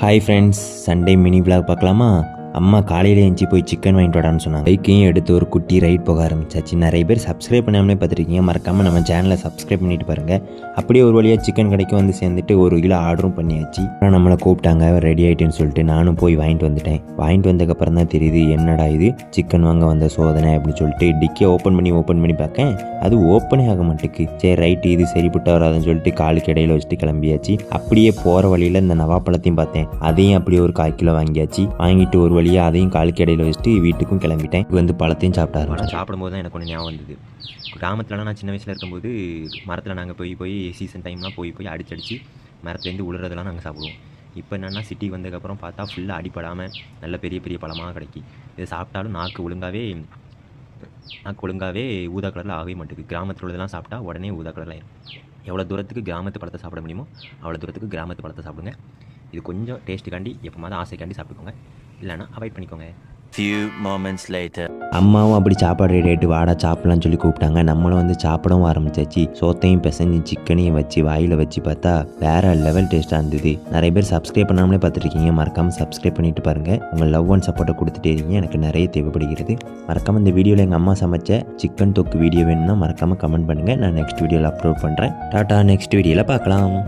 Hi friends, Sunday mini vlog பார்க்கலாமா? அம்மா காலையில் எழுந்துச்சி போய் சிக்கன் வாங்கிட்டு வரான்னு சொன்னாங்க. பைக்கையும் எடுத்து ஒரு குட்டி ரைட் போக ஆரம்பிச்சாச்சு. நிறைய பேர் சப்ஸ்கிரைப் பண்ணாமலே பார்த்துருக்கீங்க. மறக்காமல் நம்ம சேனலை சப்ஸ்கிரைப் பண்ணிட்டு பாருங்கள். அப்படியே ஒரு வழியாக சிக்கன் கடைக்கு வந்து சேர்ந்துட்டு 1 கிலோ ஆர்டரும் பண்ணியாச்சு. ஆனால் நம்மளை கூப்பிட்டாங்க, ரெடி ஆகிட்டேன்னு சொல்லிட்டு நானும் போய் வாங்கிட்டு வந்துட்டேன். வாங்கிட்டு வந்ததுக்கப்புறம் தான் தெரியுது என்னடா இது சிக்கன் வாங்க வந்த சோதனை அப்படின்னு சொல்லிட்டு டிக்கியை ஓப்பன் பண்ணி பார்க்கேன். அது ஓப்பனே ஆக மாட்டேக்கு. சரி ரைட்டு, இது சரிப்பட்டு வராதுன்னு சொல்லிட்டு காலுக்கு இடையில வச்சுட்டு கிளம்பியாச்சு. அப்படியே போகிற வழியில் இந்த நவாப்பழத்தையும் பார்த்தேன். அதையும் அப்படியே ஒரு 1/4 கிலோ வாங்கியாச்சு. வாங்கிட்டு ஒரு வழியாக அதையும் காலுக்கு இடையில வச்சுட்டு வீட்டுக்கும் கிளம்பிட்டேன். வந்து பழத்தையும் சாப்பிட்டாரு. சாப்பிடும்போது தான் எனக்கு ஒன்று ஞாபகம் வந்தது. கிராமத்துலலாம் நான் சின்ன வயசில் இருக்கும்போது மரத்தில் நாங்கள் போய் சீசன் டைம்லாம் போய் அடிச்சு மரத்துலேருந்து உழுறதெல்லாம் நாங்கள் சாப்பிடுவோம். இப்போ என்னென்னா சிட்டிக்கு வந்ததுக்கப்புறம் பார்த்தா ஃபுல்லாக அடிப்படாமல் நல்ல பெரிய பெரிய பழமாக கிடைக்கி. இதை சாப்பிட்டாலும் நாக்கு ஒழுங்காகவே ஊதா கலரில் ஆகவே மாட்டேங்குது. கிராமத்தில் உள்ளதெல்லாம் சாப்பிட்டா உடனே ஊதா கலரில் ஆயிடும். எவ்வளோ தூரத்துக்கு கிராமத்து பழத்தை சாப்பிட முடியுமோ அவ்வளோ தூரத்துக்கு கிராமத்து பழத்தை சாப்பிடுங்க. இது கொஞ்சம் டேஸ்ட்டுக்காண்டி எப்போமாவது ஆசைக்காண்டி சாப்பிட்டுக்கோங்க, இல்லைனா அவாய்ட் பண்ணிக்கோங்க. Few moments later. அம்மாவும் அப்படி சாப்பாடு ரெடி ஆகிட்டு வாடா சாப்பிட்லான்னு சொல்லி கூப்பிட்டாங்க. நம்மளும் வந்து சாப்பிடவும் ஆரம்பிச்சாச்சு. சோத்தையும் பிசைஞ்சு சிக்கனையும் வச்சு வாயில் வச்சு பார்த்தா வேற லெவல் டேஸ்ட்டாக இருந்தது. நிறைய பேர் சப்ஸ்கிரைப் பண்ணாமலே பார்த்துருக்கீங்க. மறக்காமல் சப்ஸ்கிரைப் பண்ணிட்டு பாருங்கள். உங்கள் லவ் அண்ட் சப்போர்ட்டை கொடுத்துட்டே இருக்கீங்க, எனக்கு நிறைய தேவைப்படுகிறது. மறக்காமல் இந்த வீடியோவில் எங்கள் அம்மா சமைச்ச சிக்கன் தொக்கு வீடியோ வேணும்னா மறக்காமல் கமெண்ட் பண்ணுங்கள். நான் நெக்ஸ்ட் வீடியோவில் அப்லோட் பண்ணுறேன். டாட்டா, நெக்ஸ்ட் வீடியோவில் பார்க்கலாம்.